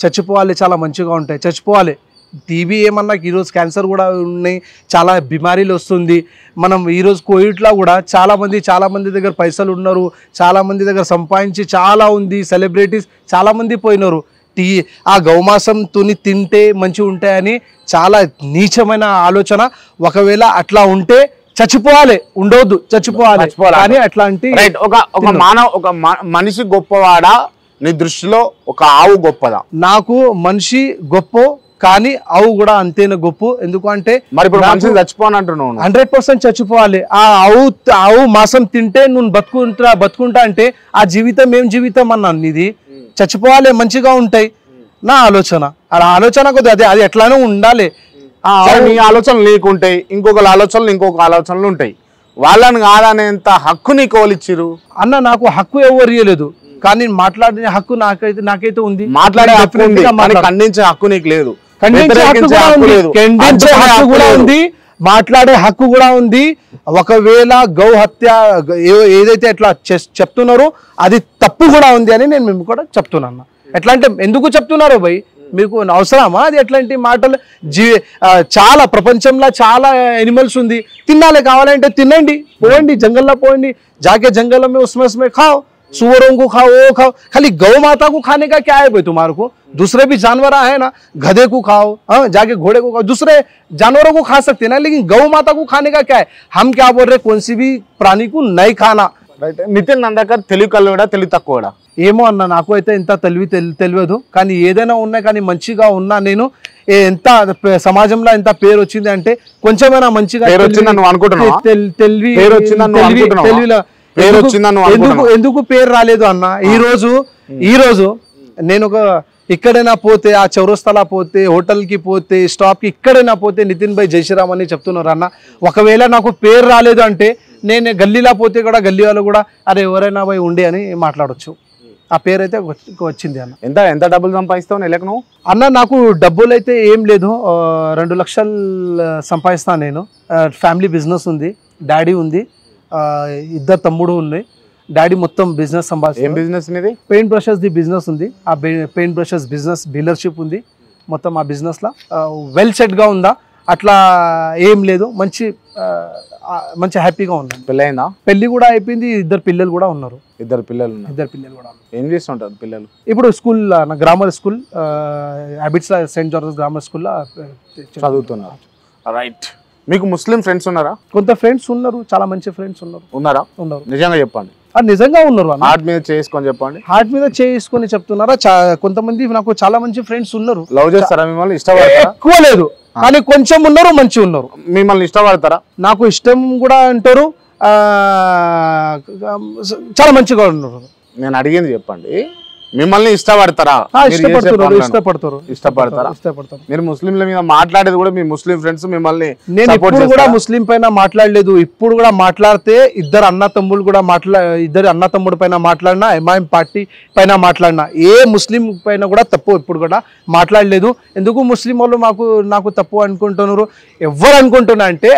చచ్చిపోవాలి, చాలా మంచిగా ఉంటాయి, చచ్చిపోవాలి. టీబీ ఏమన్నా ఈరోజు క్యాన్సర్ కూడా ఉన్నాయి, చాలా బిమారీలు వస్తుంది. మనం ఈరోజు కోవిడ్లో కూడా చాలామంది దగ్గర పైసలు ఉన్నారు, చాలామంది దగ్గర సంపాదించి చాలా ఉంది, సెలబ్రిటీస్ చాలామంది పోయినారు. ఆ గౌమాంసంతో తింటే మంచిగా ఉంటాయని చాలా నీచమైన ఆలోచన. ఒకవేళ అట్లా ఉంటే చచ్చిపోవాలి, ఉండవద్దు, చచ్చిపోవాలి. కానీ అట్లాంటి ఒక మనిషి గొప్పవాడా నీ దృష్టిలో? ఒక ఆవు గొప్పదా? నాకు మనిషి గొప్ప, కానీ ఆవు కూడా అంతేనా గొప్ప. ఎందుకంటే మరి ఇప్పుడు మనిషి చచ్చిపోనంటున్నావు. 100% చచ్చిపోవాలి. ఆ ఆవు మాంసం తింటే నువ్వు బతుకుంటా అంటే ఆ జీవితం ఏం జీవితం అన్నాను ఇది. చచ్చిపోవాలి, మంచిగా ఉంటాయి నా ఆలోచన. అలా ఆలోచన కొద్ది అది ఎట్లానో ఉండాలి. నీ ఆలోచనలు నీకుంటాయి, ఇంకొక ఆలోచనలు ఉంటాయి. వాళ్ళని కాదనేంత హక్కు నీకు ఎవరిచ్చిరు అన్న? నాకు హక్కు ఎవరు ఇవ్వలేదు, కానీ మాట్లాడే హక్కు నాకైతే ఉంది. మాట్లాడే హక్కు ఉంది, ఖండించే హక్కు నీకు లేదు. ఖండించే హక్కు కూడా ఉంది, మాట్లాడే హక్కు కూడా ఉంది. ఒకవేళ గౌ హత్య ఏదైతే ఎట్లా చెప్తున్నారో అది తప్పు కూడా ఉంది అని నేను మేము కూడా చెప్తున్నాను. ఎట్లా అంటే ఎందుకు చెప్తున్నారు భయ్, మీకు అవసరమా అది? ఎట్లాంటి మాటలు? చాలా ప్రపంచంలో చాలా ఎనిమల్స్ ఉంది, తినాలి, కావాలంటే తినండి, పోండి జంగల్లో పోండి, जाके जंगल में उसमें खाओ, सुअरों को खाओ, वो खाओ, खाली गौ माता को खाने का क्या है भाई तुम्हारे को? दूसरे भी जानवर है ना, गधे को खाओ, हाँ जाके घोड़े को खाओ, दूसरे जानवरों को खा सकते हैं ना, लेकिन गौ माता को खाने का क्या है? हम क्या बोल रहे, कौन सी भी प्राणी को नहीं खाना. నితిన్ నందకర్ తెలివి కలవడా తెలివి తక్కువడా? ఏమో అన్న, నాకు అయితే ఇంత తెలియదు, కానీ ఏదైనా ఉన్నా కానీ మంచిగా ఉన్నా. నేను ఎంత సమాజంలో ఎంత పేరు వచ్చింది అంటే కొంచెమైనా మంచిగా ఎందుకు పేరు రాలేదు అన్న? ఈ రోజు నేను ఇక్కడైనా పోతే, ఆ చౌరస్తాలా పోతే, హోటల్కి పోతే, స్టాప్కి ఎక్కడైనా పోతే నితిన్ భాయ్ జై శ్రీరామ్ అని చెప్తున్నారు అన్న. ఒకవేళ నాకు పేరు రాలేదు అంటే నేను గల్లీలా పోతే కూడా గల్లీ వాళ్ళు కూడా అరే ఎవరైనా పోయి ఉండి అని మాట్లాడవచ్చు. ఆ పేరు అయితే వచ్చింది అన్న. ఎంత డబ్బులు సంపాదిస్తావు నెలకు నువ్వు? అన్న నాకు డబ్బులు అయితే ఏం లేదు, 2 లక్షలు సంపాదిస్తాను నేను. ఫ్యామిలీ బిజినెస్ ఉంది, డాడీ ఉంది, 2 తమ్ముడు ఉన్నాయి. డాడీ మొత్తం బిజినెస్ సంపాదిస్తాను. ఏం బిజినెస్ మీది? పెయింట్ బ్రషెస్ ది బిజినెస్ ఉంది. ఆ పెయింట్ బ్రషెస్ బిజినెస్ డీలర్షిప్ ఉంది. మొత్తం ఆ బిజినెస్లో వెల్ సెట్గా ఉందా? అట్లా ఏం లేదు, మంచి హ్యాపీగా ఉన్నాను. పెళ్ళైందా? పెళ్లి కూడా అయిపోయింది, 2 పిల్లలు కూడా ఉన్నారు. 2 పిల్లలు? 2 పిల్లలు కూడా. ఏం చేస్తుంటారు పిల్లలు? ఇప్పుడు school, grammar school, habits Saint జార్జెస్ grammar స్కూల్లో చదువుతున్నారు. రైట్. మీకు ముస్లిం ఫ్రెండ్స్ ఉన్నారా? కొంత ఫ్రెండ్స్ ఉన్నారు, చాలా మంచి ఫ్రెండ్స్ ఉన్నారు. ఉన్నారు. నిజంగా చెప్పండి. నిజంగా ఉన్నారు. హార్ట్ మీద చేసుకొని చెప్పండి. హార్ట్ మీద చేసుకొని చెప్తున్నారా? కొంతమంది నాకు చాలా మంచి ఫ్రెండ్స్ ఉన్నారు. లవ్ చేస్తారా? మిమ్మల్ని ఇష్టపడతారా? ఎక్కువ లేదు, కానీ కొంచెం ఉన్నారు, మంచి ఉన్నారు. మిమ్మల్ని ఇష్టపడతారా? నాకు ఇష్టం కూడా అంటారు, చాలా మంచిగా ఉన్నారు. నేను అడిగింది చెప్పండి, మిమ్మల్ని ఇష్టపడతారా? ఇష్టపడతారా? మీరు ముస్లింల మీద మాట్లాడేది కూడా మీ ముస్లిం ఫ్రెండ్స్ మిమ్మల్ని. నేను ఇప్పుడు కూడా ముస్లిం పైన మాట్లాడలేదు. ఇప్పుడు కూడా మాట్లాడితే ఇద్దరు అన్న తమ్ముడు పైన మాట్లాడినా, ఎంఐఎం పార్టీ పైన మాట్లాడినా, ఏ ముస్లిం పైన కూడా తప్పు ఇప్పుడు కూడా మాట్లాడలేదు. ఎందుకు ముస్లిం వాళ్ళు నాకు తప్పు అనుకుంటున్నారు? ఎవరు అనుకుంటున్నా అంటే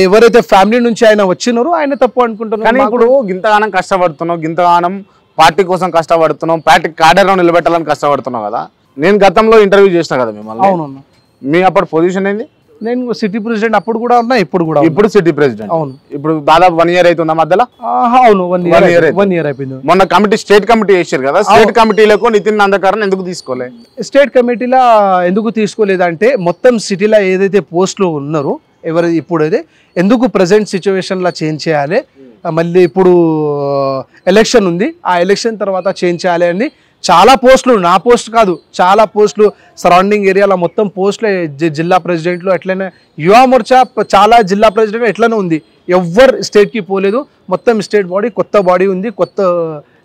ఎవరైతే ఫ్యామిలీ నుంచి ఆయన వచ్చినారో ఆయన తప్పు అనుకుంటున్నారు. కానీ ఇప్పుడు గింతగానం కష్టపడుతున్నావు, గింతగానం పార్టీ కోసం కష్టపడుతున్నాం, పార్టీ కాడర్లో నిలబెట్టాలని కష్టపడుతున్నావు కదా. నేను గతంలో ఇంటర్వ్యూ చేసిన కదా మిమ్మల్ని. అవును. మీ అప్పుడు పొజిషన్ ఏంది? నేను సిటీ ప్రెసిడెంట్ అప్పుడు కూడా ఉన్నా, ఇప్పుడు కూడా. ఇప్పుడు సిటీ ప్రెసిడెంట్. అవును. ఇప్పుడు దాదాపు 1 ఇయర్ అవుతుందా మధ్యలో? అవును, 1 ఇయర్ అయిపోయింది. మొన్న కమిటీ, స్టేట్ కమిటీ చేశారు కదా, స్టేట్ కమిటీలకు నితిన్ నందకర్ ఎందుకు తీసుకోలే? స్టేట్ కమిటీలో ఎందుకు తీసుకోలేదంటే మొత్తం సిటీలో ఏదైతే పోస్టులు ఉన్నారో ఇప్పుడైతే ఎందుకు ప్రజెంట్ సిచ్యువేషన్లో చేంజ్ చేయాలి, మళ్ళీ ఇప్పుడు ఎలక్షన్ ఉంది, ఆ ఎలక్షన్ తర్వాత చేంజ్ చేయాలి అని చాలా పోస్టులు, నా పోస్ట్ కాదు చాలా పోస్టులు సరౌండింగ్ ఏరియాలో మొత్తం పోస్టులు జిల్లా ప్రెసిడెంట్లు ఎట్లనే యువ మోర్చా చాలా జిల్లా ప్రెసిడెంట్ ఎట్లనే ఉంది. ఎవ్వరు స్టేట్కి పోలేదు, మొత్తం స్టేట్ బాడీ కొత్త బాడీ ఉంది, కొత్త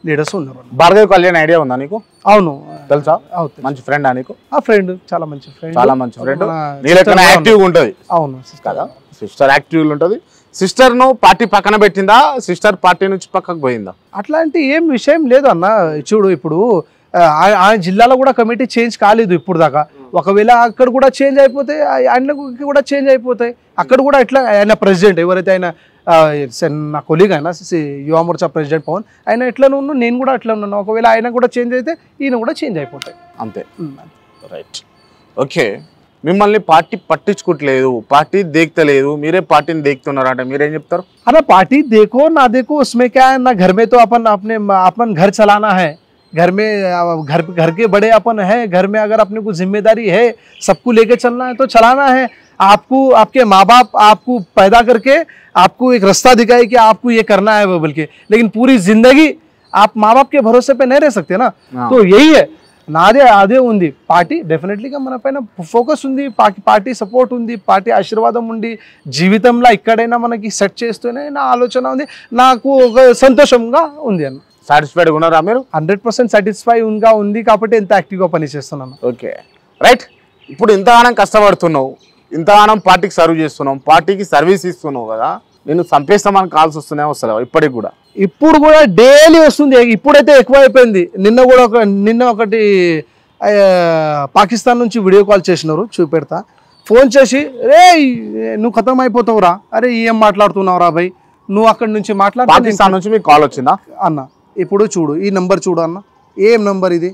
లీడర్స్ ఉన్నారు. భార్గవ్ కళ్యాణ్ ఐడియా ఉందా నీకు? అవును, తెలుసా? మంచి ఫ్రెండా నీకు? ఆ ఫ్రెండ్ చాలా మంచి ఫ్రెండ్, చాలా మంచి ఫ్రెండ్. నీ లెక్కన యాక్టివ్గా ఉంటుంది. అవును కదా, సిస్టర్ యాక్టివ్గా ఉంటుంది. సిస్టర్ ను పార్టీ పక్కన పెట్టిందా? సిస్టర్ పార్టీ నుంచి పక్కకు పోయిందా? అట్లాంటి ఏం విషయం లేదు అన్న. చూడు, ఇప్పుడు ఆ జిల్లాలో కూడా కమిటీ చేంజ్ కాలేదు ఇప్పుడు దాకా. ఒకవేళ అక్కడ కూడా చేంజ్ అయిపోతే ఆయనకు కూడా చేంజ్ అయిపోతాయి. అక్కడ కూడా ఎట్లా ఆయన ప్రెసిడెంట్ ఎవరైతే ఆయన నా కొలీగ్ అయినా యువ మోర్చా ప్రెసిడెంట్ పవన్, ఆయన ఎట్లా ఉన్నాను, నేను కూడా అట్లా ఉన్నాను. ఒకవేళ ఆయన కూడా చేంజ్ అయితే ఈయన కూడా చేంజ్ అయిపోతాయి. అంతే. రైట్. ఓకే, మిమ్మల్ని పార్టీ పట్టించుకోవట్లేదు, పార్టీ దేక్తలేదు, మీరే పార్టీని దేక్తున్నారు అంటే మీరేం చెప్తారు? अरे पार्टी देखो ना देखो उसमें क्या है ना, घर में तो अपन घर चलाना है, घर में घर के बड़े अपन है, घर में अगर अपने को जिम्मेदारी है सबको लेके चलना है तो चलाना है। आपको आपके माँ बाप आपको पैदा करके आपको एक रास्ता दिखाए कि आपको ये करना है वो बोल के, लेकिन पूरी जिंदगी आप माँ बाप के भरोसे पे नहीं रह सकते ना। तो यही है, నాదే అదే ఉంది. పార్టీ డెఫినెట్లీగా మన పైన ఫోకస్ ఉంది, పార్టీ సపోర్ట్ ఉంది, పార్టీ ఆశీర్వాదం ఉంది. జీవితంలో ఎక్కడైనా మనకి సెట్ చేస్తూనే నా ఆలోచన ఉంది, నాకు ఒక సంతోషంగా ఉంది అన్న. సాటిస్ఫైడ్ ఉన్నారా మీరు? 100% సాటిస్ఫైగా ఉంది కాబట్టి ఎంత యాక్టివ్గా పనిచేస్తున్నాను. Okay, right. ఇప్పుడు ఇంతగానం కష్టపడుతున్నావు, ఇంతగానం పార్టీకి సర్వ్ చేస్తున్నావు, పార్టీకి సర్వీస్ ఇస్తున్నావు కదా, నేను చంపేస్తామని కాల్స్ వస్తున్నాయి వస్తలేవు ఇప్పటికి కూడా? ఇప్పుడు కూడా డైలీ వస్తుంది, ఇప్పుడైతే ఎక్కువ అయిపోయింది. నిన్న ఒకటి పాకిస్తాన్ నుంచి వీడియో కాల్ చేసినారు, చూపెడతా. ఫోన్ చేసి రే నువ్వు ఖతం అయిపోతావురా, అరే ఏం మాట్లాడుతున్నావురా భయ్, నువ్వు అక్కడి నుంచి పాకిస్తాన్ నుంచి మీకు కాల్ వచ్చిందా అన్న? ఇప్పుడు చూడు ఈ నంబర్ చూడు అన్న, ఏం నంబర్ ఇది?